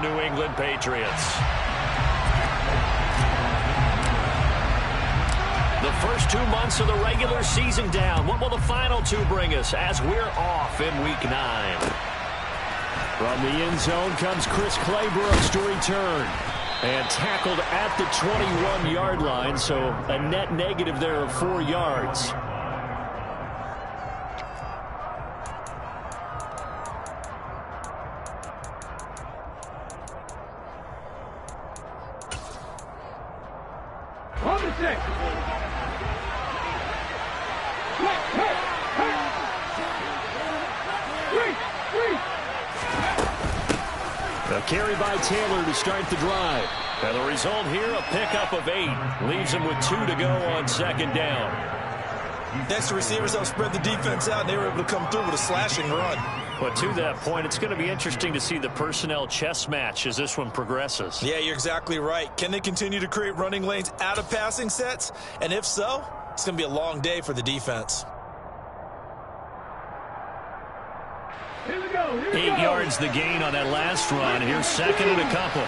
New England Patriots. The first 2 months of the regular season down. What will the final 2 bring us as we're off in Week 9? From the end zone comes Chris Claybrooks to return. And tackled at the 21-yard line, so a net negative there of 4 yards. A carry by Taylor to start the drive. And the result here, a pickup of 8. Leaves him with 2 to go on second down. Next, the receivers helped spread the defense out, and they were able to come through with a slashing run. But to that point, it's going to be interesting to see the personnel chess match as this one progresses. Yeah, you're exactly right. Can they continue to create running lanes out of passing sets? And if so, it's going to be a long day for the defense. 8 yards the gain on that last run. Here's second and a couple.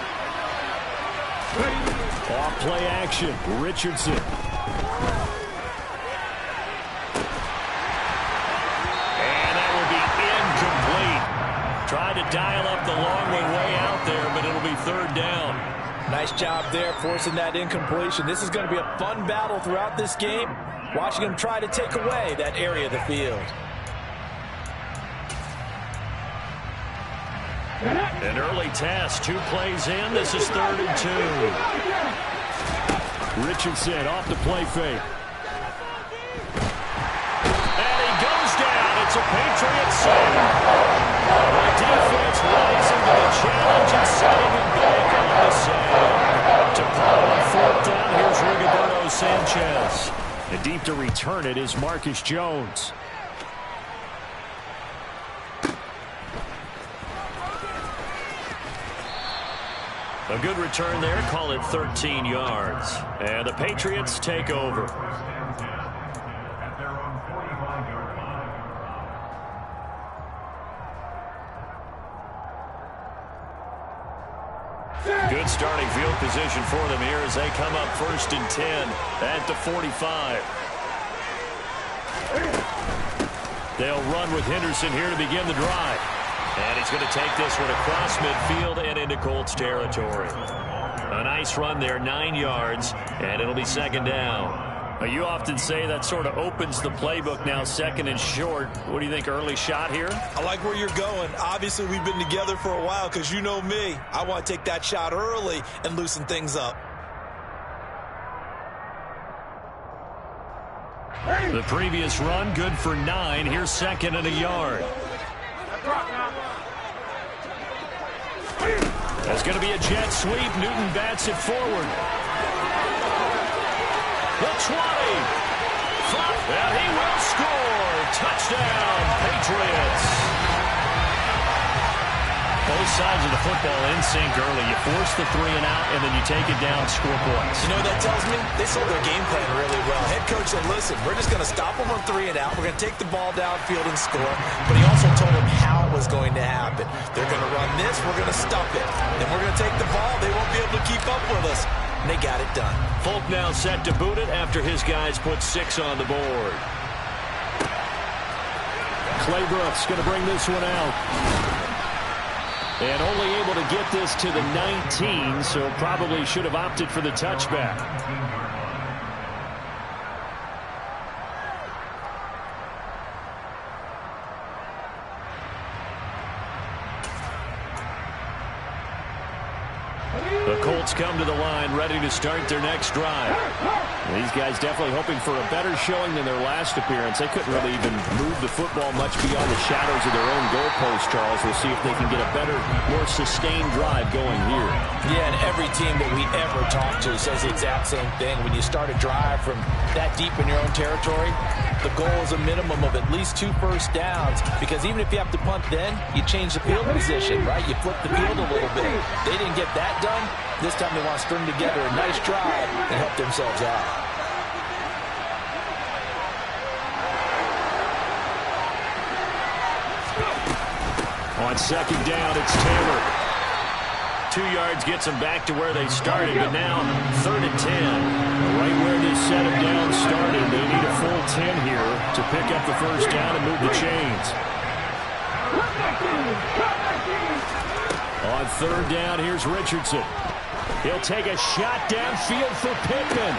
Off play action. Richardson. And that will be incomplete. Tried to dial up the long one way out there, but it'll be third down. Nice job there forcing that incompletion. This is going to be a fun battle throughout this game. Watching him try to take away that area of the field. An early test, 2 plays in. This is 3rd and 2. Richardson off the play fake. And he goes down. It's a Patriot save. The defense rising to the challenge and setting him back on the save. To call on 4th down, here's Rigoberto Sanchez. And deep to return it is Marcus Jones. A good return there. Call it 13 yards. And the Patriots take over. Good starting field position for them here as they come up 1st and 10 at the 45. They'll run with Henderson here to begin the drive. And he's going to take this one across midfield and into Colts territory. A nice run there, 9 yards, and it'll be second down. You often say that sort of opens the playbook now, 2nd and short. What do you think, early shot here? I like where you're going. Obviously, we've been together for a while because you know me. I want to take that shot early and loosen things up. The previous run, good for 9. Here's 2nd and a yard. That's going to be a jet sweep. Newton bats it forward. The 20. And he will score. Touchdown, Patriots. Both sides of the football in sync early. You force the 3 and out, and then you take it down, score points. You know what that tells me? They sold their game plan really well. Head coach said, listen, we're just going to stop them on 3 and out. We're going to take the ball downfield and score. But he also told them how it was going to happen. They're going to run this. We're going to stop it. Then we're going to take the ball. They won't be able to keep up with us. And they got it done. Folk now set to boot it after his guys put 6 on the board. Claybrooks going to bring this one out. And only able to get this to the 19, so probably should have opted for the touchback. The Colts come to the line, ready to start their next drive. These guys definitely hoping for a better showing than their last appearance. They couldn't really even move the football much beyond the shadows of their own goalpost, Charles. We'll see if they can get a better, more sustained drive going here. Yeah, and every team that we ever talk to says the exact same thing. When you start a drive from that deep in your own territory, the goal is a minimum of at least 2 first downs, because even if you have to punt then, you change the field position, right? You flip the field a little bit. They didn't get that done. This time they want to string together a nice drive and help themselves out. On second down, it's Taylor. 2 yards gets them back to where they started, but now 3rd and 10. Right where this setup down started, they need a full 10 here to pick up the first down and move the chains. On 3rd down, here's Richardson. He'll take a shot downfield for Pittman.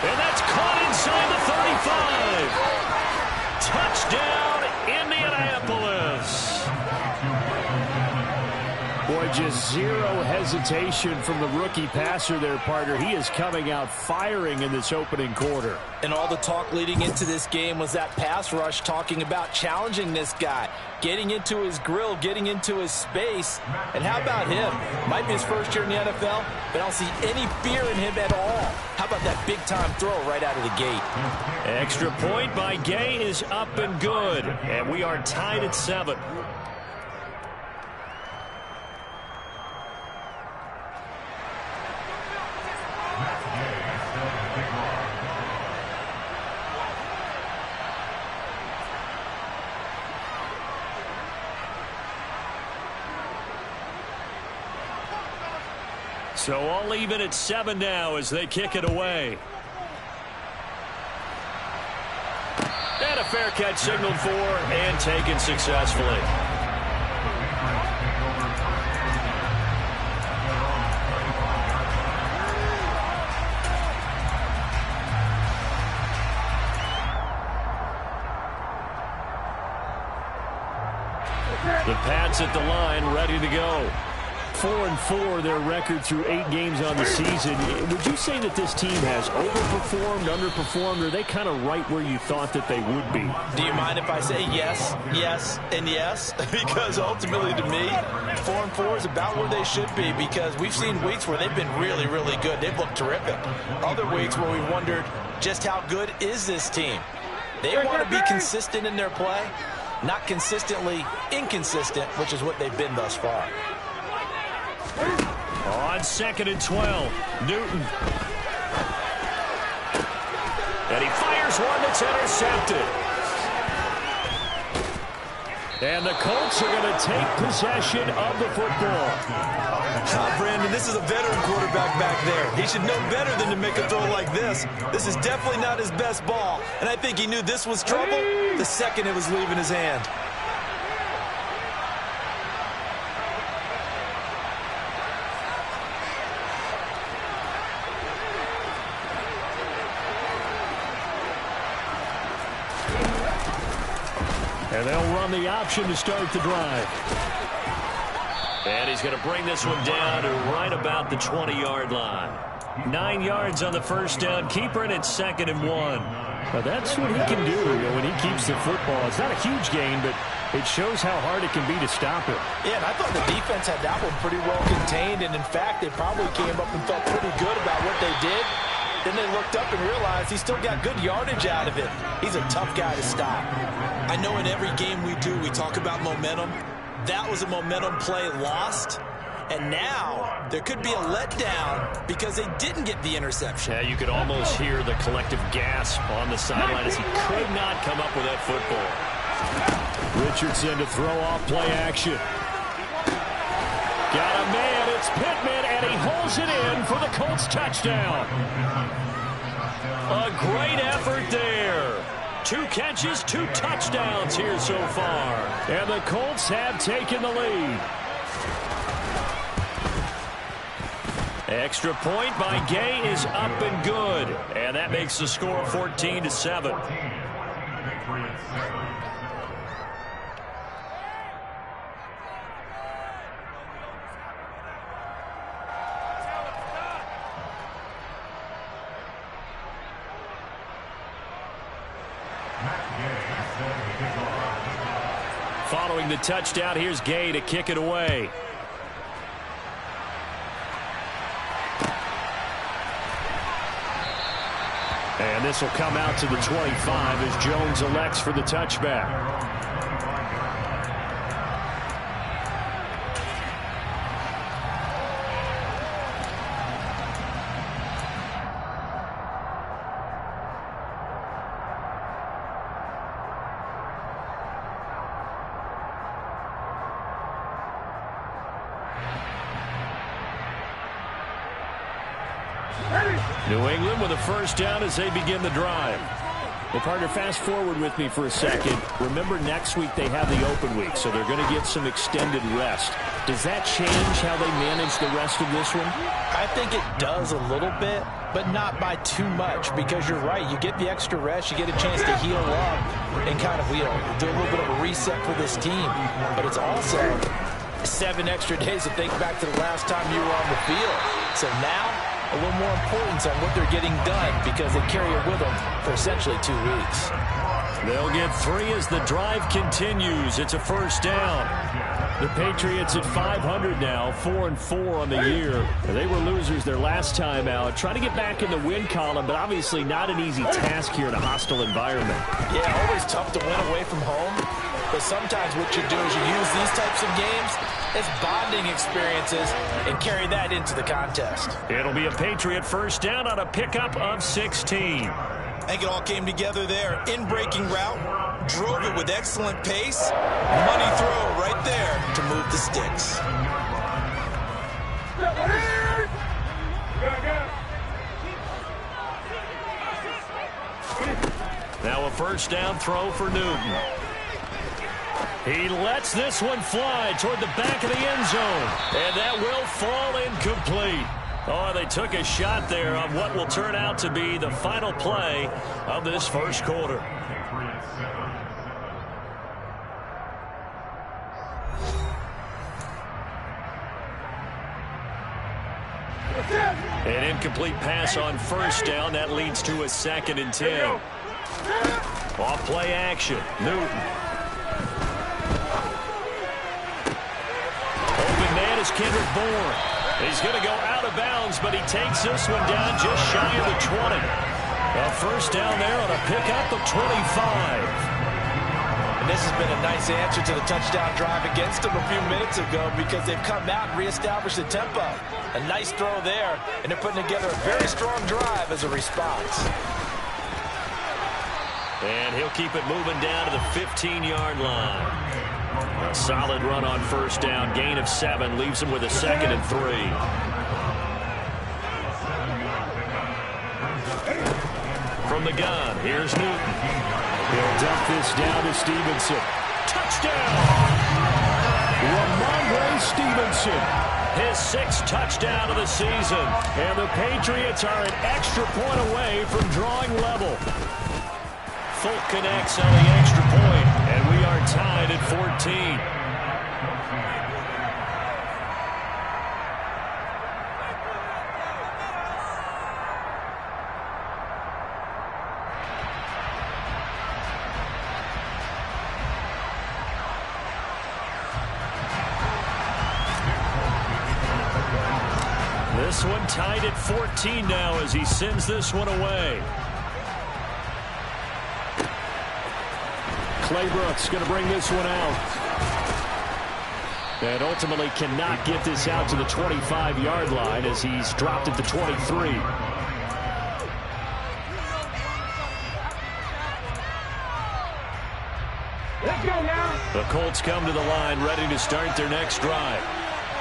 And that's caught inside the 35. Touchdown, Indianapolis. Boy, just zero hesitation from the rookie passer there, partner. He is coming out firing in this opening quarter. And all the talk leading into this game was that pass rush talking about challenging this guy, getting into his grill, getting into his space. And how about him? Might be his first year in the NFL, but I don't see any fear in him at all. How about that big-time throw right out of the gate? Extra point by Gay is up and good. And we are tied at 7. So all even at 7 now as they kick it away. And a fair catch signaled for and taken successfully. The Pats at the line, ready to go. 4-4 their record through 8 games on the season. Would you say that this team has overperformed, underperformed, or are they kind of right where you thought that they would be? Do you mind if I say yes, yes, and yes? Because ultimately to me, 4-4 is about where they should be, because we've seen weeks where they've been really, really good. They've looked terrific. Other weeks where we've wondered just how good is this team. They want to be consistent in their play, not consistently inconsistent, which is what they've been thus far. On 2nd and 12, Newton. And he fires one that's intercepted. And the Colts are going to take possession of the football. Brandon, this is a veteran quarterback back there. He should know better than to make a throw like this. This is definitely not his best ball. And I think he knew this was trouble the second it was leaving his hand. And they'll run the option to start the drive. And he's going to bring this one down to right about the 20-yard line. 9 yards on the first down. Keeper it at 2nd and 1. Well, that's what he can do when he keeps the football. It's not a huge gain, but it shows how hard it can be to stop it. Yeah, and I thought the defense had that one pretty well contained. And, in fact, they probably came up and felt pretty good about what they did. Then they looked up and realized he still got good yardage out of it. He's a tough guy to stop. I know in every game we do, we talk about momentum. That was a momentum play lost. And now there could be a letdown because they didn't get the interception. Yeah, you could almost hear the collective gasp on the sideline as he could not come up with that football. Richardson to throw off play action. Got a man, it's Pittman, and he holds it in for the Colts touchdown. A great effort there. 2 catches, 2 touchdowns here so far. And the Colts have taken the lead. Extra point by Gay is up and good. And that makes the score 14-7. Following the touchdown, here's Gay to kick it away. And this will come out to the 25 as Jones elects for the touchback. New England with a first down as they begin the drive. Well, partner, fast forward with me for a second. Remember, next week they have the open week, so they're going to get some extended rest. Does that change how they manage the rest of this one? I think it does a little bit, but not by too much, because you're right. You get the extra rest, you get a chance to heal up and kind of, do a little bit of a reset for this team. But it's also 7 extra days to think back to the last time you were on the field. So now, a little more importance on what they're getting done because they carry it with them for essentially 2 weeks. They'll get 3 as the drive continues. It's a first down. The Patriots at 500 now, 4-4 on the year. They were losers their last time out. Trying to get back in the win column, but obviously not an easy task here in a hostile environment. Yeah, always tough to win away from home. But sometimes what you do is you use these types of games as bonding experiences and carry that into the contest. It'll be a Patriot first down on a pickup of 16. I think it all came together there. In-breaking route, drove it with excellent pace. Money throw right there to move the sticks. Now a first down throw for Newton. He lets this one fly toward the back of the end zone. And that will fall incomplete. Oh, they took a shot there on what will turn out to be the final play of this first quarter. An incomplete pass on first down. That leads to a 2nd and 10. Off play action. Newton. Open man is Kendrick Bourne. He's going to go out of bounds, but he takes this one down just shy of the 20. A first down there on a pickup of 25. And this has been a nice answer to the touchdown drive against them a few minutes ago because they've come out and reestablished the tempo. A nice throw there, and they're putting together a very strong drive as a response. And he'll keep it moving down to the 15-yard line. A solid run on first down. Gain of 7 leaves him with a 2nd and 3. From the gun, here's Newton. He'll dump this down to Stevenson. Touchdown! Ramondre Stevenson. His 6th touchdown of the season. And the Patriots are an extra point away from drawing level. Folk connects on the extra point, and we are tied at 14. This one tied at 14 now as he sends this one away. Claybrooks going to bring this one out. And ultimately cannot get this out to the 25-yard line as he's dropped at the 23. Let's go now. The Colts come to the line ready to start their next drive.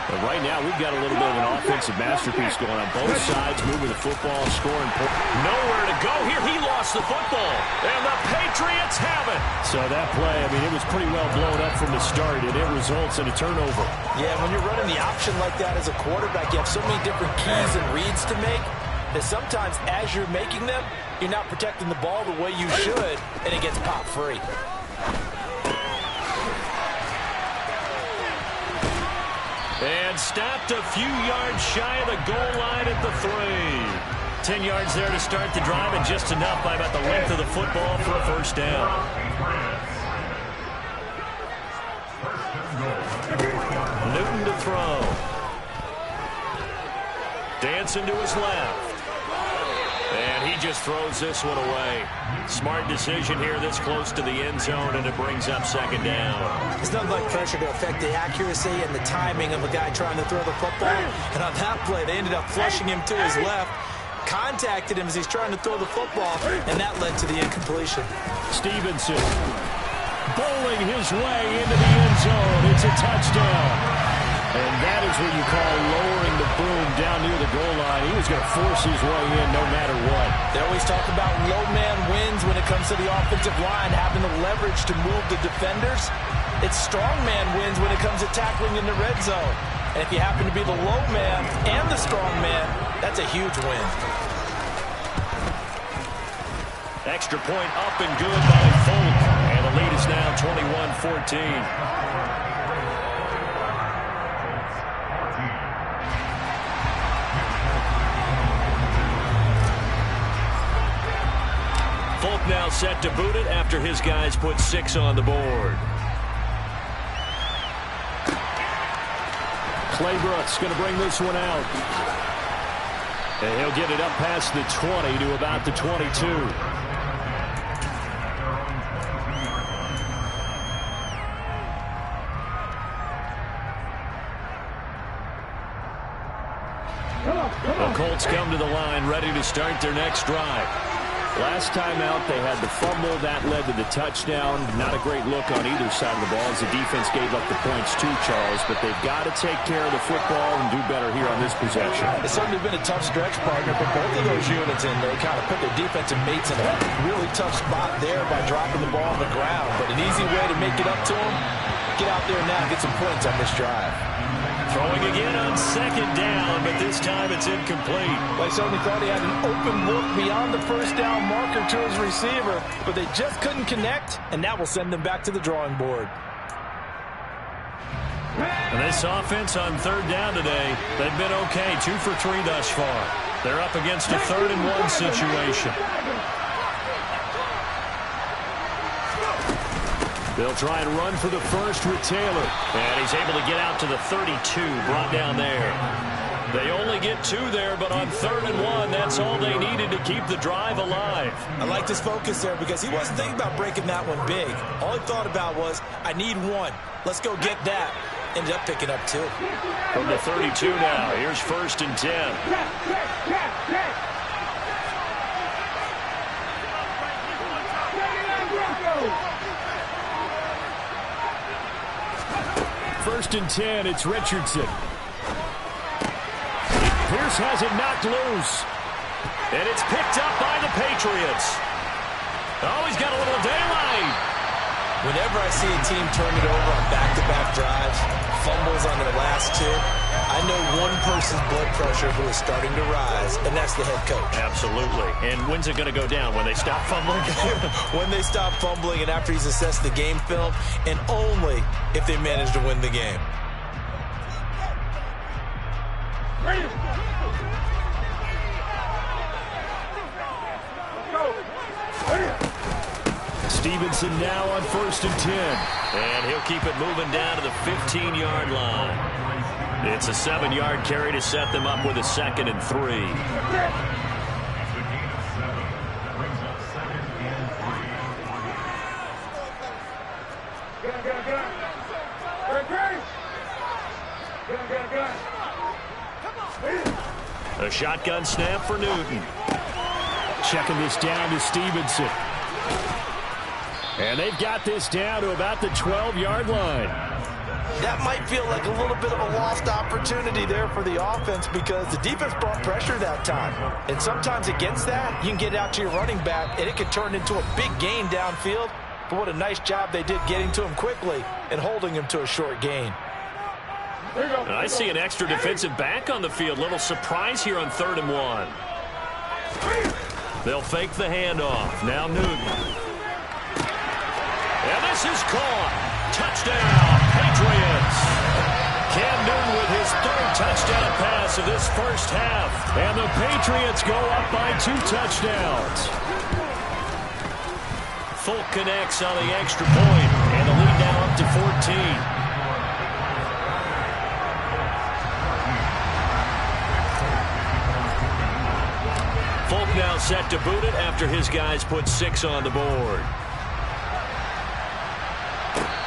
But right now, we've got a little bit of an offensive masterpiece going on. Both sides moving the football, scoring. Nowhere to go here. He lost the football. And the Patriots have it. So that play, I mean, it was pretty well blown up from the start, and it results in a turnover. Yeah, when you're running the option like that as a quarterback, you have so many different keys and reads to make that sometimes as you're making them, you're not protecting the ball the way you should, and it gets popped free. And stopped a few yards shy of the goal line at the 3. 10 yards there to start the drive, and just enough by about the length of the football for a first down. Newton to throw. Dancing to his left. And he just throws this one away. Smart decision here this close to the end zone, and it brings up 2nd down. There's nothing like pressure to affect the accuracy and the timing of a guy trying to throw the football. And on that play, they ended up flushing him to his left, contacted him as he's trying to throw the football, and that led to the incompletion. Stevenson bowling his way into the end zone. It's a touchdown. And that is what you call lowering the boom down near the goal line. He was going to force his way in no matter what. They always talk about low man wins when it comes to the offensive line, having the leverage to move the defenders. It's strong man wins when it comes to tackling in the red zone. And if you happen to be the low man and the strong man, that's a huge win. Extra point up and good by Folk. And the lead is now 21-14. Folk now set to boot it after his guys put 6 on the board. Claybrooks going to bring this one out. And he'll get it up past the 20 to about the 22. The Colts come to the line ready to start their next drive. Last time out, they had the fumble. That led to the touchdown. Not a great look on either side of the ball as the defense gave up the points too, Charles. But they've got to take care of the football and do better here on this possession. It's certainly been a tough stretch, partner, for both of those units, and they kind of put their defensive mates in a really tough spot there by dropping the ball on the ground. But an easy way to make it up to them, get out there now and get some points on this drive. Throwing again on second down, but this time it's incomplete. Well, I certainly thought he had an open look beyond the first down marker to his receiver, but they just couldn't connect, and that will send them back to the drawing board. And this offense on third down today, they've been okay, 2 for 3 thus far. They're up against a 3rd and 1 situation. They'll try and run for the first with Taylor. And he's able to get out to the 32, brought down there. They only get 2 there, but on 3rd and 1, that's all they needed to keep the drive alive. I liked his focus there because he wasn't thinking about breaking that one big. All he thought about was, I need 1. Let's go get that. Ended up picking up 2. From the 32 now, here's 1st and 10. First and 10, it's Richardson. Pierce has it knocked loose. And it's picked up by the Patriots. Oh, he's got a little daylight. Whenever I see a team turn it over on back-to-back drives, fumbles on their last 2, I know one person's blood pressure who is starting to rise, and that's the head coach. Absolutely. And when's it going to go down? When they stop fumbling? When they stop fumbling and after he's assessed the game film, and only if they manage to win the game. Stevenson now on 1st and 10. And he'll keep it moving down to the 15-yard line. It's a 7-yard carry to set them up with a 2nd and 3. A shotgun snap for Newton. Checking this down to Stevenson. And they've got this down to about the 12-yard line. That might feel like a little bit of a lost opportunity there for the offense because the defense brought pressure that time. And sometimes against that, you can get out to your running back, and it could turn into a big gain downfield. But what a nice job they did getting to him quickly and holding him to a short gain. I see an extra defensive back on the field. Little surprise here on 3rd and 1. They'll fake the handoff. Now Newton. And this is caught. Touchdown, Patriots. Cam Newton with his 3rd touchdown pass of this first half. And the Patriots go up by 2 touchdowns. Folk connects on the extra point, and the lead now up to 14. Folk now set to boot it after his guys put 6 on the board.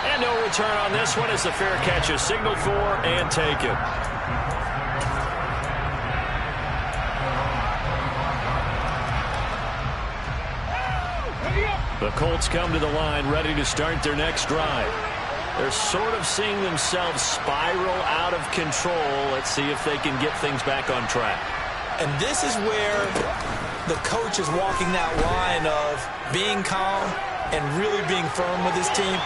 And no return on this one as the fair catch is signaled for and taken. The Colts come to the line ready to start their next drive. They're sort of seeing themselves spiral out of control. Let's see if they can get things back on track. And this is where the coach is walking that line of being calm and really being firm with his team.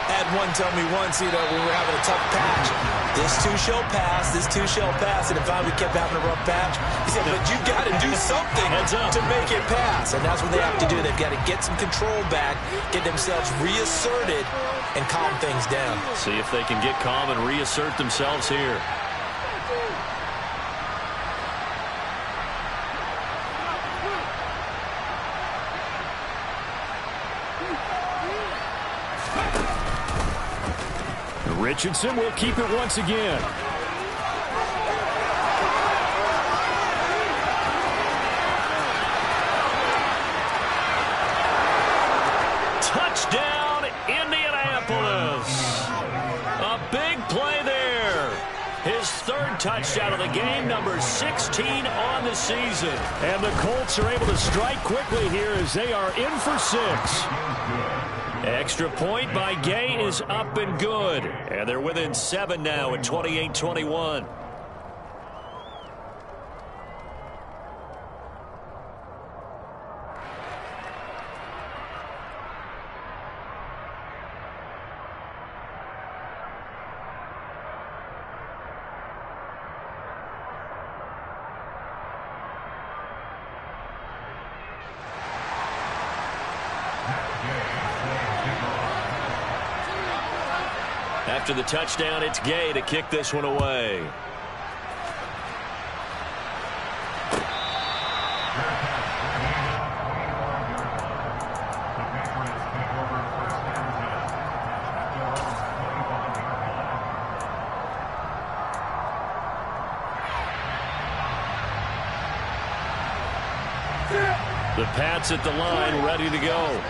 I had one tell me once, when we were having a tough patch, this too shall pass, this too shall pass, and if I kept having a rough patch, he said, but you got to do something to make it pass. And that's what they have to do. They've got to get some control back, get themselves reasserted, and calm things down. See if they can get calm and reassert themselves here. Richardson will keep it once again. Touchdown, Indianapolis. A big play there. His third touchdown of the game, number 16 on the season. And the Colts are able to strike quickly here as they are in for 6. Extra point by Gay is up and good. And they're within 7 now at 28-21. After the touchdown, it's Gay to kick this one away. The Pats at the line, ready to go.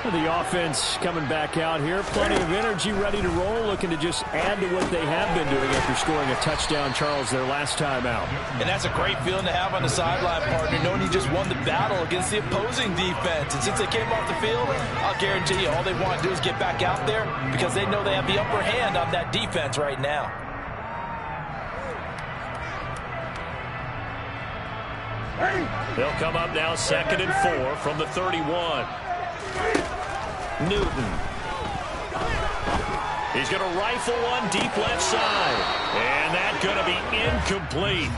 The offense coming back out here. Plenty of energy, ready to roll, looking to just add to what they have been doing after scoring a touchdown, Charles, their last time out. And that's a great feeling to have on the sideline, partner, knowing you just won the battle against the opposing defense. And since they came off the field, I'll guarantee you all they want to do is get back out there because they know they have the upper hand on that defense right now. They'll come up now 2nd and 4 from the 31. Newton. He's going to rifle one deep left side. And that's going to be incomplete.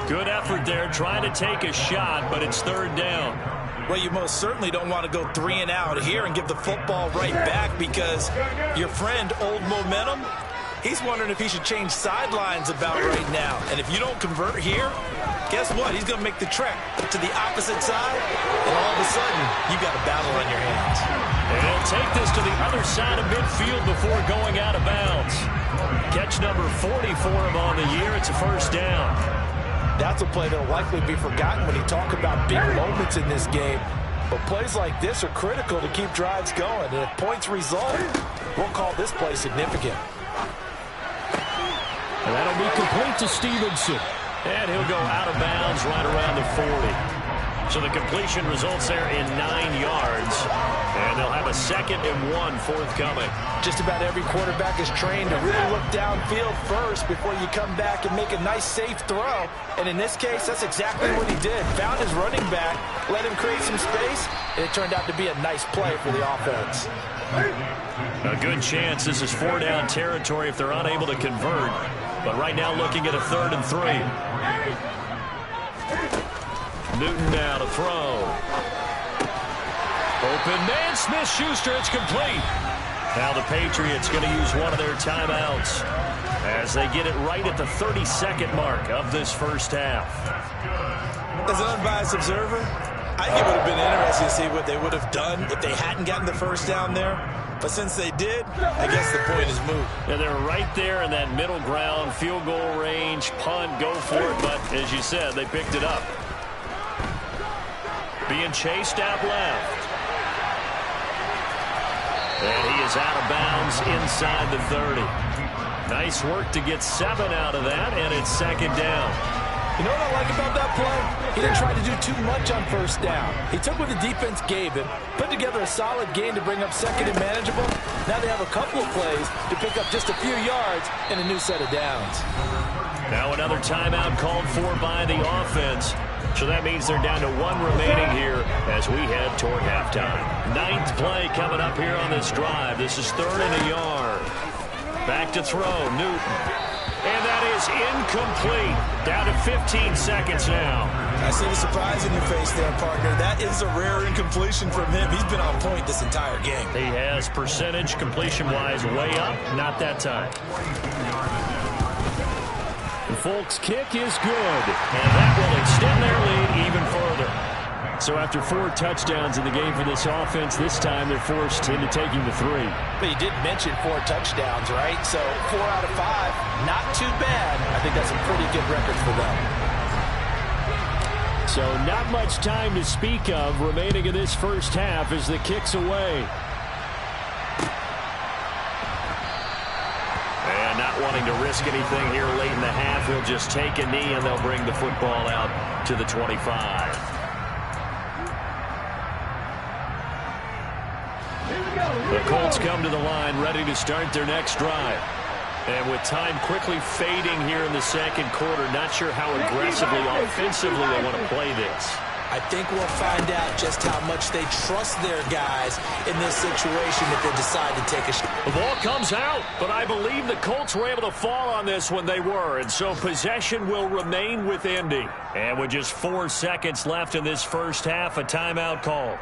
Good effort there trying to take a shot, but it's 3rd down. Well, you most certainly don't want to go 3 and out here and give the football right back because your friend, Old Momentum, he's wondering if he should change sidelines about right now. And if you don't convert here, guess what? He's going to make the trek to the opposite side, and all of a sudden, you got a battle on your hands. And he'll take this to the other side of midfield before going out of bounds. Catch number 40 for him on the year. It's a 1st down. That's a play that will likely be forgotten when you talk about big moments in this game. But plays like this are critical to keep drives going. And if points result, we'll call this play significant. And that'll be complete to Stevenson. And he'll go out of bounds right around the 40. So the completion results there in 9 yards. And they'll have a 2nd and 1 forthcoming. Just about every quarterback is trained to really look downfield first before you come back and make a nice, safe throw. And in this case, that's exactly what he did. Found his running back, let him create some space, and it turned out to be a nice play for the offense. A good chance this is 4-down territory if they're unable to convert. But right now looking at a 3rd and 3. Newton now to throw. Open man, Smith-Schuster, it's complete. Now the Patriots going to use one of their timeouts as they get it right at the 32nd mark of this first half. As an unbiased observer, I think it would have been interesting to see what they would have done if they hadn't gotten the 1st down there. But since they did, I guess the point is moot. Yeah, they're right there in that middle ground, field goal range, punt, go for it. But as you said, they picked it up. Being chased out left. And he is out of bounds inside the 30. Nice work to get 7 out of that, and it's 2nd down. You know what I like about that play? He didn't try to do too much on 1st down. He took what the defense gave him, put together a solid game to bring up 2nd and manageable, Now they have a couple of plays to pick up just a few yards and a new set of downs. Now another timeout called for by the offense. So that means they're down to 1 remaining here as we head toward halftime. 9th play coming up here on this drive. This is 3rd and a yard. Back to throw, Newton. And that is incomplete. Down to 15 seconds now. I see the surprise in your face there, partner. That is a rare incompletion from him. He's been on point this entire game. He has percentage completion-wise way up. Not that time. The Folks' kick is good. And that will extend their lead even further. So after 4 touchdowns in the game for this offense, this time they're forced into taking the 3. But you did mention 4 touchdowns, right? So 4 out of 5, not too bad. I think that's a pretty good record for them. So not much time to speak of remaining in this first half as the kick's away. And not wanting to risk anything here late in the half, he'll just take a knee and they'll bring the football out to the 25. The Colts come to the line ready to start their next drive. And with time quickly fading here in the second quarter, not sure how aggressively, offensively they want to play this. I think we'll find out just how much they trust their guys in this situation if they decide to take a shot. The ball comes out, but I believe the Colts were able to fall on this when they were, and so possession will remain with Indy. And with just 4 seconds left in this first half, a timeout call.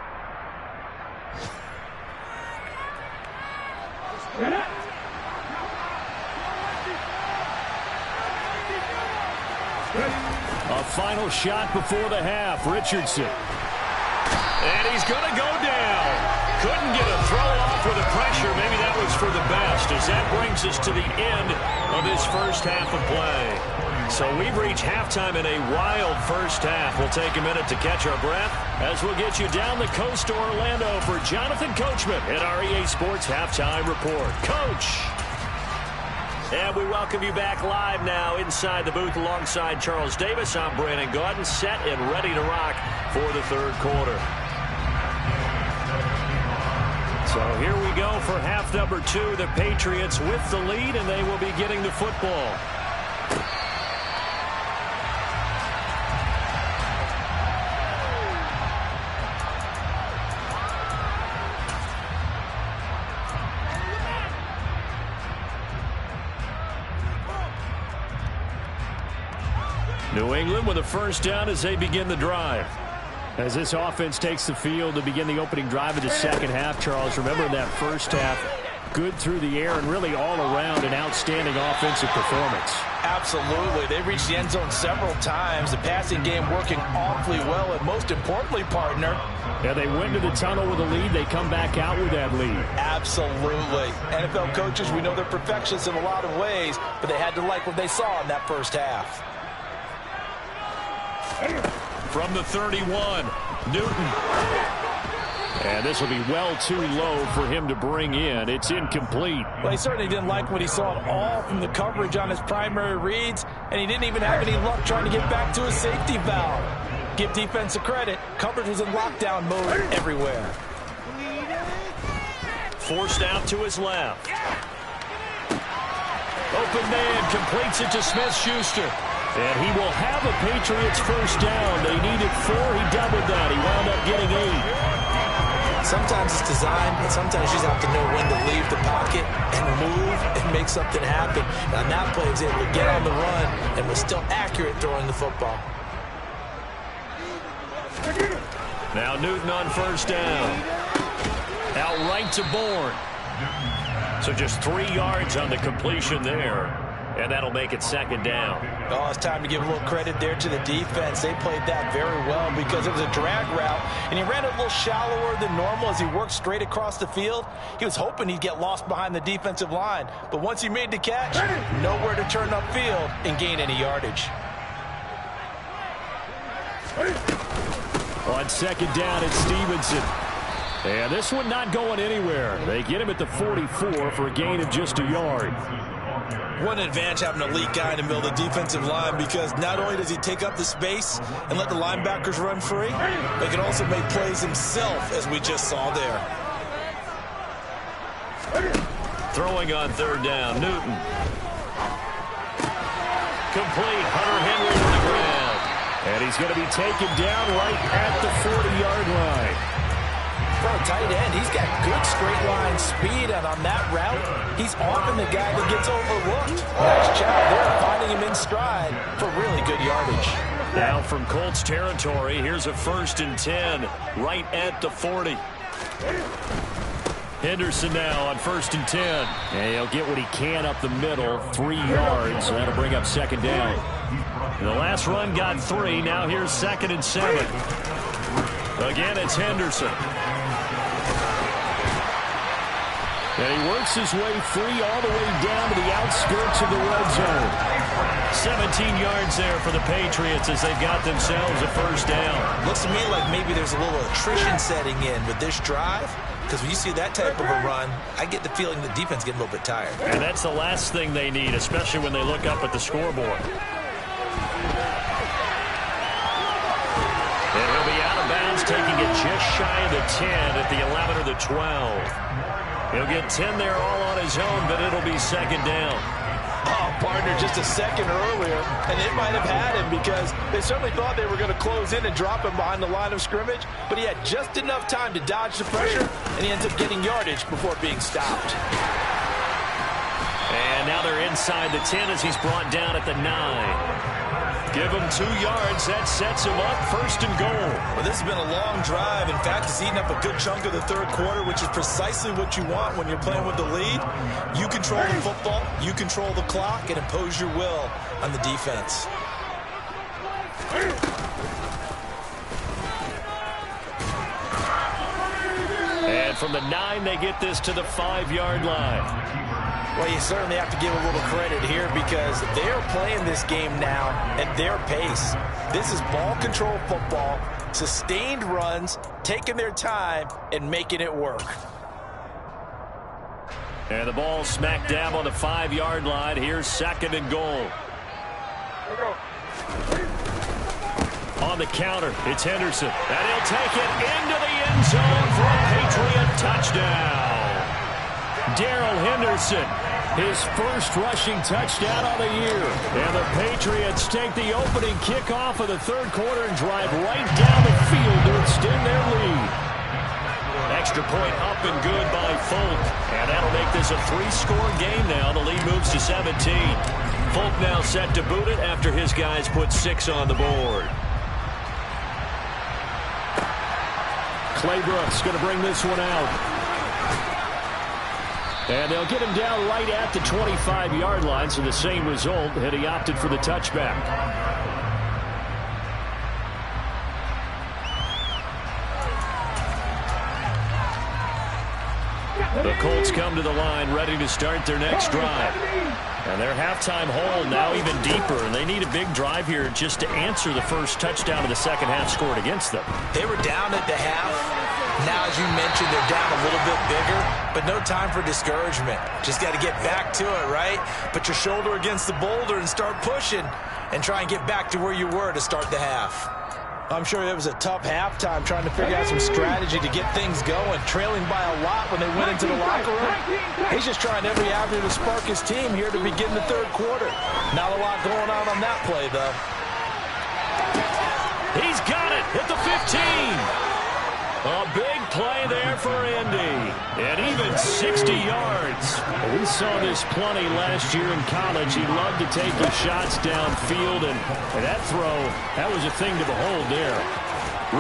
A final shot before the half. Richardson. And he's going to go down. Couldn't get a throw off with the pressure. Maybe that was for the best, as that brings us to the end of this first half of play. So we've reached halftime in a wild first half. We'll take a minute to catch our breath as we'll get you down the coast to Orlando for Jonathan Coachman at our EA Sports Halftime Report. Coach! And we welcome you back live now inside the booth alongside Charles Davis. I'm Brandon Gaudin, set and ready to rock for the third quarter. So here we go for half number 2. The Patriots with the lead, and they will be getting the football. New England with a first down as they begin the drive. As this offense takes the field to begin the opening drive of the second half, Charles, remember in that first half, good through the air and really all around an outstanding offensive performance. Absolutely. They reached the end zone several times. The passing game working awfully well, and most importantly, partner. Yeah, they went to the tunnel with a lead. They come back out with that lead. Absolutely. NFL coaches, we know they're perfectionists in a lot of ways, but they had to like what they saw in that first half. From the 31, Newton. And this will be well too low for him to bring in. It's incomplete. Well, he certainly didn't like what he saw at all from the coverage on his primary reads, and he didn't even have any luck trying to get back to his safety valve. Give defensive credit. Coverage was in lockdown mode everywhere. Forced out to his left. Open man completes it to Smith-Schuster. And he will have a Patriots first down. They needed 4. He doubled that. He wound up getting 8. Sometimes it's design, but sometimes you just have to know when to leave the pocket and move and make something happen. And on that play, he was able to get on the run and was still accurate throwing the football. Now Newton on first down. Out right to Bourne. So just 3 yards on the completion there. And that'll make it second down. Oh, it's time to give a little credit there to the defense. They played that very well because it was a drag route, and he ran it a little shallower than normal as he worked straight across the field. He was hoping he'd get lost behind the defensive line, but once he made the catch, nowhere to turn upfield and gain any yardage. On second down, it's Stevenson. And this one not going anywhere. They get him at the 44 for a gain of just a yard. What an advantage having an elite guy in the middle of the defensive line, because not only does he take up the space and let the linebackers run free, but he can also make plays himself, as we just saw there. Throwing on third down, Newton. Complete, Hunter Henry on the ground. And he's going to be taken down right at the 40-yard line. For a tight end, he's got good straight line speed, and on that route, he's often the guy that gets overlooked. Nice job there, finding him in stride for really good yardage. Now from Colts territory, here's a 1st and 10 right at the 40. Henderson now on 1st and 10. And he'll get what he can up the middle, 3 yards. So that'll bring up 2nd down. The last run got 3. Now here's 2nd and 7. Again, it's Henderson. And he works his way free all the way down to the outskirts of the red zone. 17 yards there for the Patriots as they've got themselves a 1st down. Looks to me like maybe there's a little attrition setting in with this drive. Because when you see that type of a run, I get the feeling the defense getting a little bit tired. And that's the last thing they need, especially when they look up at the scoreboard. And he'll be out of bounds, taking it just shy of the 10 at the 11 or the 12. He'll get 10 there all on his own, but it'll be 2nd down. Oh, partner, just a second earlier, and they might have had him because they certainly thought they were going to close in and drop him behind the line of scrimmage, but he had just enough time to dodge the pressure, and he ends up getting yardage before being stopped. And now they're inside the 10 as he's brought down at the 9. Give him 2 yards. That sets him up 1st and goal. Well, this has been a long drive. In fact, it's eaten up a good chunk of the 3rd quarter, which is precisely what you want when you're playing with the lead. You control the football, you control the clock, and impose your will on the defense. And from the 9, they get this to the 5-yard line. Well, you certainly have to give a little credit here because they're playing this game now at their pace. This is ball control football, sustained runs, taking their time, and making it work. And the ball smack dab on the 5-yard line. Here's 2nd and goal. On the counter, it's Henderson. And he'll take it into the end zone for a Patriot touchdown. Darrell Henderson, his first rushing touchdown on the year. And the Patriots take the opening kickoff of the 3rd quarter and drive right down the field to extend their lead. Extra point up and good by Folk. And that'll make this a 3-score game now. The lead moves to 17. Folk now set to boot it after his guys put 6 on the board. Claybrook's going to bring this one out. And they'll get him down right at the 25-yard line, so the same result had he opted for the touchback. The Colts come to the line ready to start their next drive. And their halftime hole now even deeper, and they need a big drive here just to answer the first touchdown of the second half scored against them. They were down at the half. Now, as you mentioned, they're down a little bit bigger, but no time for discouragement. Just got to get back to it, right? Put your shoulder against the boulder and start pushing and try and get back to where you were to start the half. I'm sure it was a tough halftime trying to figure out some strategy to get things going, trailing by a lot when they went into the locker room. He's just trying every avenue to spark his team here to begin the 3rd quarter. Not a lot going on that play, though. He's got it at the 15. A big play there for Indy. And even 60 yards. We saw this plenty last year in college. He loved to take his shots downfield, and that throw, that was a thing to behold there.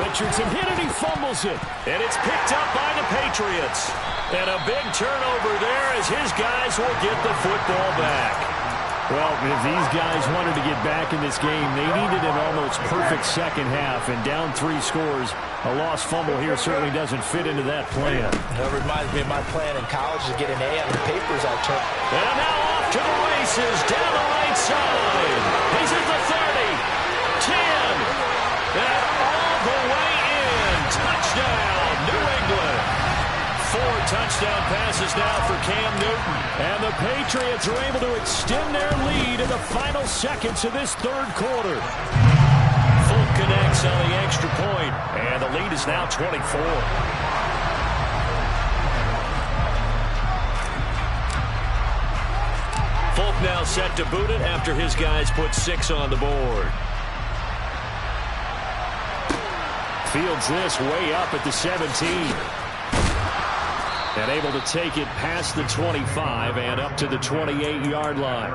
Richardson hit it, he fumbles it. And it's picked up by the Patriots. And a big turnover there as his guys will get the football back. Well, if these guys wanted to get back in this game, they needed an almost perfect second half, and down 3 scores. A lost fumble here certainly doesn't fit into that plan. That reminds me of my plan in college to get an A on the papers I took. And now off to the races down the right side. He's at the 30, 10, and all the way in. Touchdown, New England. 4 touchdown passes now for Cam Newton. And the Patriots are able to extend their lead in the final seconds of this 3rd quarter. Folk connects on the extra point, and the lead is now 24. now set to boot it after his guys put 6 on the board. Fields this way up at the 17. And able to take it past the 25 and up to the 28-yard line.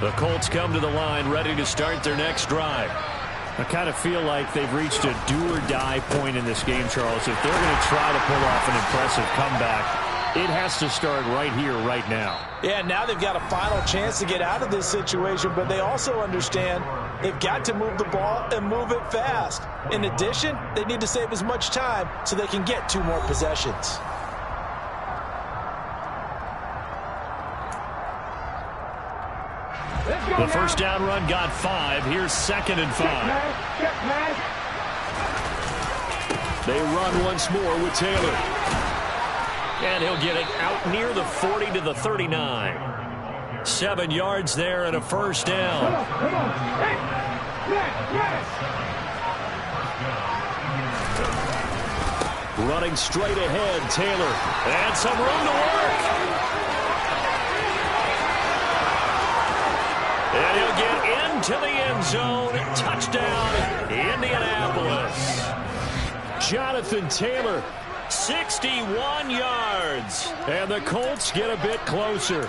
The Colts come to the line ready to start their next drive. I kind of feel like they've reached a do-or-die point in this game, Charles. If they're going to try to pull off an impressive comeback, it has to start right here, right now. Yeah, now they've got a final chance to get out of this situation, but they also understand they've got to move the ball and move it fast. In addition, they need to save as much time so they can get 2 more possessions. The first down run got 5. Here's 2nd and 5. They run once more with Taylor. And he'll get it out near the 40 to the 39. 7 yards there and a first down. Running straight ahead, Taylor. And some room to work. And he'll get into the end zone. Touchdown, Indianapolis. Jonathan Taylor. 61 yards. And the Colts get a bit closer.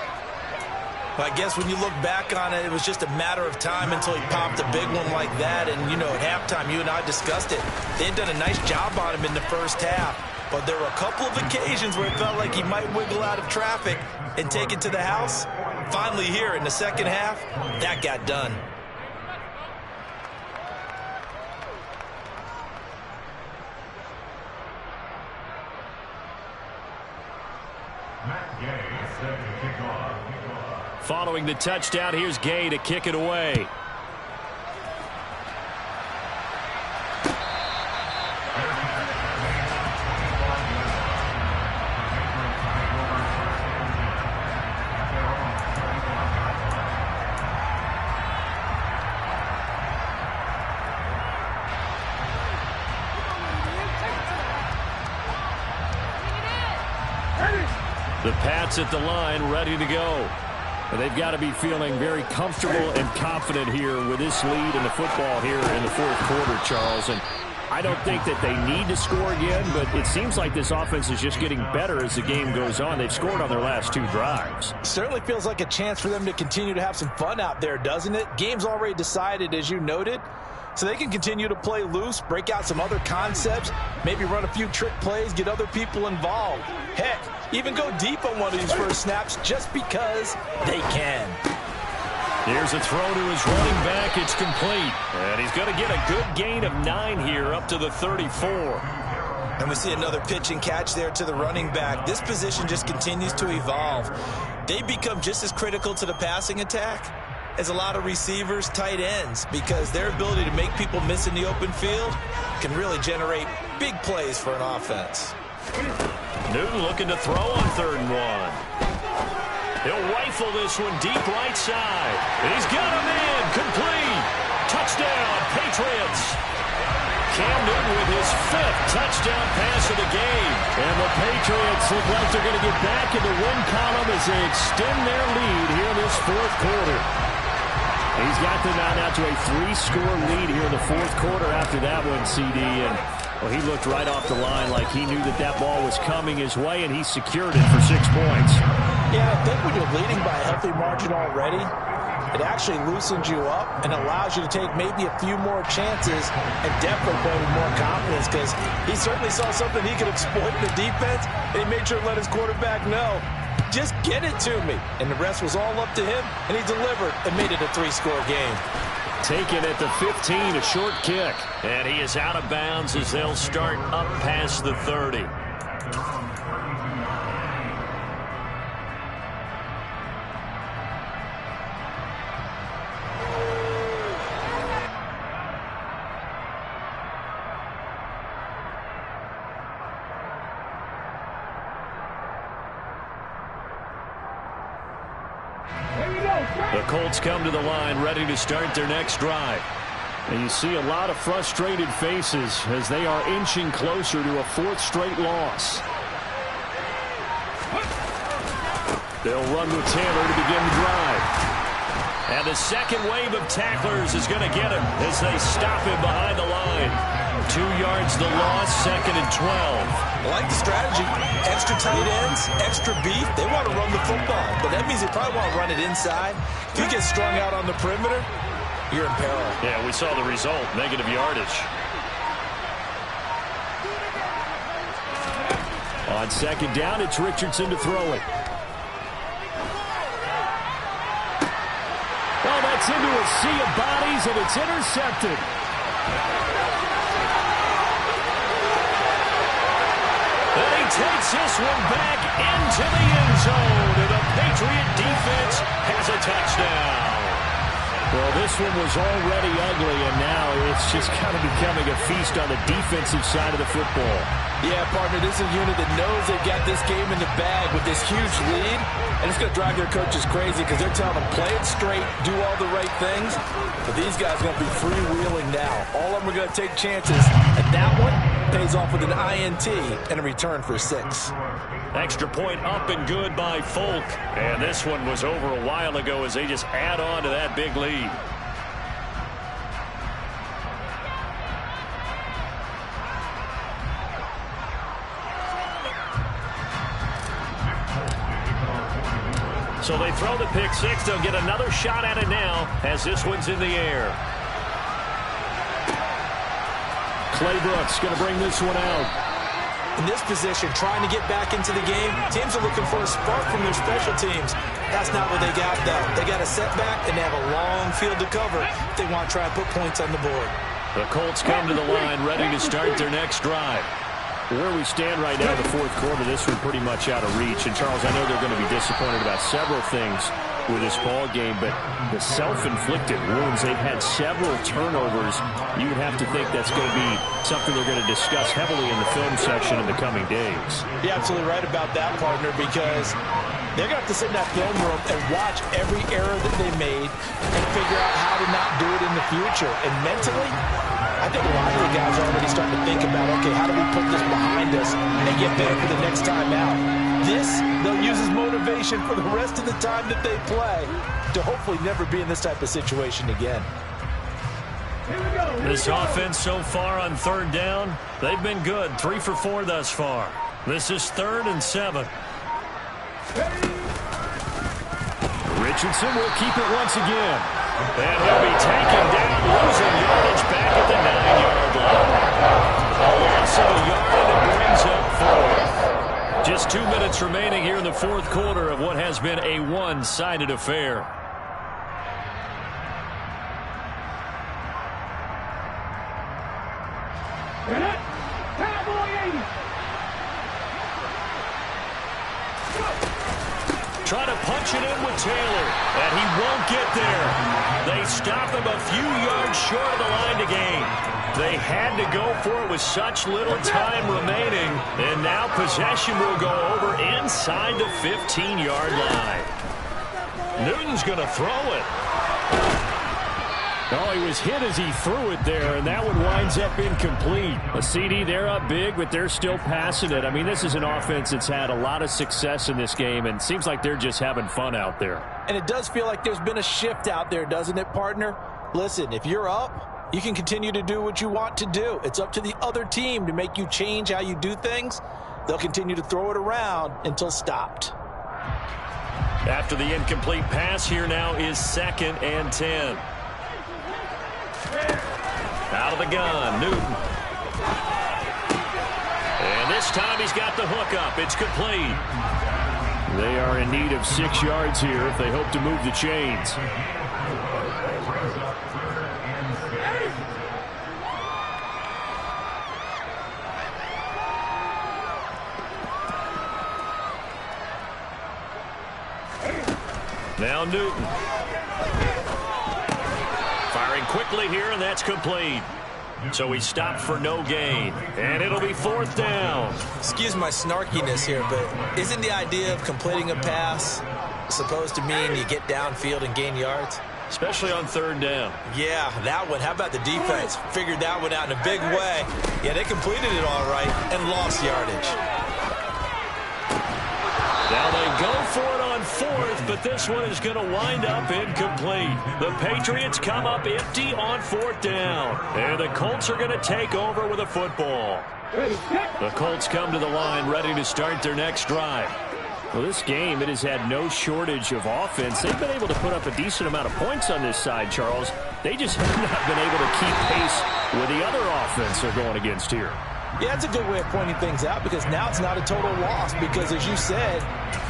I guess when you look back on it, it was just a matter of time until he popped a big one like that. And, you know, at halftime, you and I discussed it. They had done a nice job on him in the first half. But there were a couple of occasions where it felt like he might wiggle out of traffic and take it to the house. Finally here in the second half, that got done. Following the touchdown, here's Gay to kick it away. The Pats at the line, ready to go. They've got to be feeling very comfortable and confident here with this lead in the football here in the 4th quarter, Charles. And I don't think that they need to score again, but it seems like this offense is just getting better as the game goes on. They've scored on their last 2 drives. Certainly feels like a chance for them to continue to have some fun out there, doesn't it? Game's already decided, as you noted. So they can continue to play loose, break out some other concepts, maybe run a few trick plays, get other people involved. Heck, even go deep on one of these first snaps just because they can. Here's a throw to his running back. It's complete. And he's going to get a good gain of 9 here up to the 34. And we see another pitch and catch there to the running back. This position just continues to evolve. They become just as critical to the passing attack as a lot of receivers, tight ends, because their ability to make people miss in the open field can really generate big plays for an offense. Newton looking to throw on 3rd and 1. He'll rifle this one deep right side. He's got him in. Complete. Touchdown, Patriots. Cam Newton with his 5th touchdown pass of the game. And the Patriots look like they're going to get back in the win column as they extend their lead here in this 4th quarter. He's got them now to a 3-score lead here in the 4th quarter after that one, CD. And well, he looked right off the line like he knew that that ball was coming his way, and he secured it for 6 points. Yeah, I think when you're leading by a healthy margin already, it actually loosens you up and allows you to take maybe a few more chances and definitely play with more confidence, because he certainly saw something he could exploit in the defense, and he made sure to let his quarterback know, just get it to me. And the rest was all up to him, and he delivered and made it a 3-score game. Taken at the 15, a short kick. And he is out of bounds as they'll start up past the 30. The Colts come to the line ready to start their next drive. And you see a lot of frustrated faces as they are inching closer to a 4th straight loss. They'll run with Taylor to begin the drive. And the second wave of tacklers is going to get him as they stop him behind the line. 2 yards the loss, 2nd and 12. I like the strategy. Extra tight ends, extra beef. They want to run the football, but that means they probably want to run it inside. If you get strung out on the perimeter, you're in peril. Yeah, we saw the result, negative yardage. On 2nd down, it's Richardson to throw it. Oh, that's into a sea of bodies, and it's intercepted. And he takes this one back into the end zone, and the Patriot defense has a touchdown. Well, this one was already ugly, and now it's just kind of becoming a feast on the defensive side of the football. Yeah, partner, this is a unit that knows they've got this game in the bag with this huge lead, and it's going to drive their coaches crazy because they're telling them, play it straight, do all the right things. But these guys are going to be freewheeling now. All of them are going to take chances, and that one pays off with an INT and a return for 6. Extra point up and good by Folk. And this one was over a while ago as they just add on to that big lead. So they throw the pick 6. They'll get another shot at it now as this one's in the air. Clay Brooks going to bring this one out. In this position, trying to get back into the game, teams are looking for a spark from their special teams. That's not what they got, though. They got a setback, and they have a long field to cover if they want to try and put points on the board. The Colts come to the line ready to start their next drive. Where we stand right now in the 4th quarter, this one pretty much out of reach. And, Charles, I know they're going to be disappointed about several things with this ball game, but the self-inflicted wounds, they've had several turnovers. You would have to think that's going to be something they're going to discuss heavily in the film section in the coming days. You're absolutely right about that, partner, because they're going to have to sit in that film room and watch every error that they made and figure out how to not do it in the future. And mentally, I think a lot of the guys are already starting to think about, okay, how do we put this behind us and get better for the next time out? This, they'll use as motivation for the rest of the time that they play to hopefully never be in this type of situation again. This offense so far on 3rd down, they've been good. 3 for 4 thus far. This is 3rd and 7. Richardson will keep it once again. And he'll be taken down, losing yardage back at the 9-yard line. A loss of a yard, and it brings up 4th. Just 2 minutes remaining here in the 4th quarter of what has been a one-sided affair. Try to punch it in with Taylor, and he won't get there. They stop him a few yards short of the line to gain. They had to go for it with such little time remaining, and now possession will go over inside the 15-yard line. Newton's going to throw it. Oh, he was hit as he threw it there, and that one winds up incomplete. A CD, they're up big, but they're still passing it. I mean, this is an offense that's had a lot of success in this game, and it seems like they're just having fun out there. And it does feel like there's been a shift out there, doesn't it, partner? Listen, if you're up, you can continue to do what you want to do. It's up to the other team to make you change how you do things. They'll continue to throw it around until stopped. After the incomplete pass, here now is 2nd and 10. Out of the gun, Newton. And this time he's got the hook up. It's complete. They are in need of 6 yards here if they hope to move the chains. Now Newton. Firing quickly here, and that's complete. So he stopped for no gain, and it'll be 4th down. Excuse my snarkiness here, but isn't the idea of completing a pass supposed to mean you get downfield and gain yards? especially on third down. Yeah, that one. How about the defense? Figured that one out in a big way. Yeah, they completed it all right and lost yardage. Now they go for it on fourth, but this one is going to wind up incomplete. The Patriots come up empty on fourth down, and the Colts are going to take over with a football. The Colts come to the line ready to start their next drive. Well, this game, it has had no shortage of offense. They've been able to put up a decent amount of points on this side, Charles. They just have not been able to keep pace with the other offense they're going against here. Yeah, that's a good way of pointing things out because now it's not a total loss because, as you said,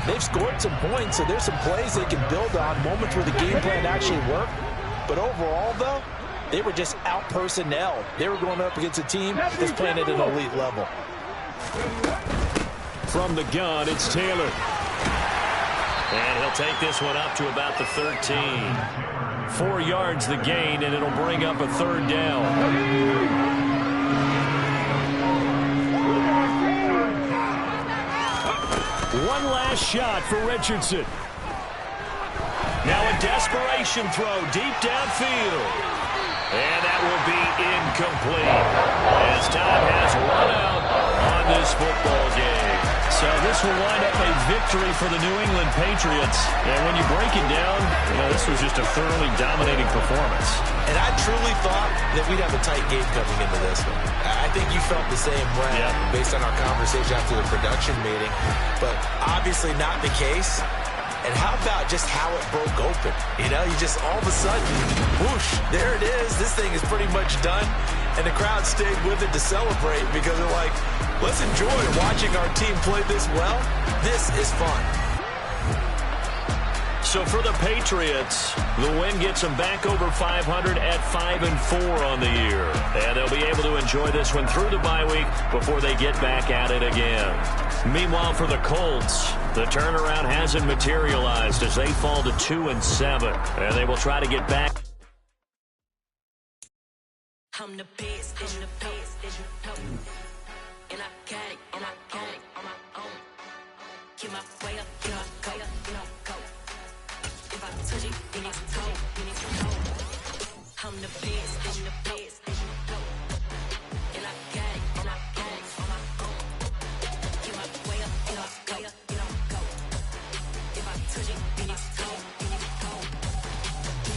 they've scored some points, so there's some plays they can build on, moments where the game plan actually worked. But overall, though, they were just out-personnel. They were going up against a team that's playing at an elite level. From the gun, it's Taylor. And he'll take this one up to about the 13. 4 yards the gain, and it'll bring up a third down. One last shot for Richardson. Now a desperation throw deep downfield. And that will be incomplete as time has run out on this football game. So this will wind up a victory for the New England Patriots. And when you break it down, this was just a thoroughly dominating performance. And I truly thought that we'd have a tight game coming into this one. I think you felt the same way based on our conversation after the production meeting. But obviously not the case. And how about just how it broke open? You just all of a sudden, whoosh, there it is. This thing is pretty much done. And the crowd stayed with it to celebrate because they're like, let's enjoy watching our team play this well. This is fun. So for the Patriots, the win gets them back over 500 at 5-4 on the year. And they'll be able to enjoy this one through the bye week before they get back at it again. Meanwhile, for the Colts, the turnaround hasn't materialized as they fall to 2-7. And they will try to get back. I'm the best, I'm the best, and I got it, and I got it on my own. Get my way up, get my go, go. If I touch it, then it's cold, I'm the best, I'm the best, and I got it, and I got it on my own. Get my way up, get my go. If I touch it, then it's cold,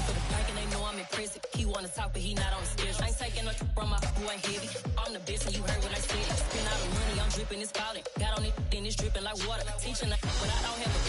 For the pack and they know I'm impressive. He wanna talk, but he not on the schedule. I ain't taking no from my who ain't heavy. I'm the best and you heard what I said. Spend all the money, I'm dripping, it's falling. Got on it, then it's dripping like water. Teaching, but I don't have a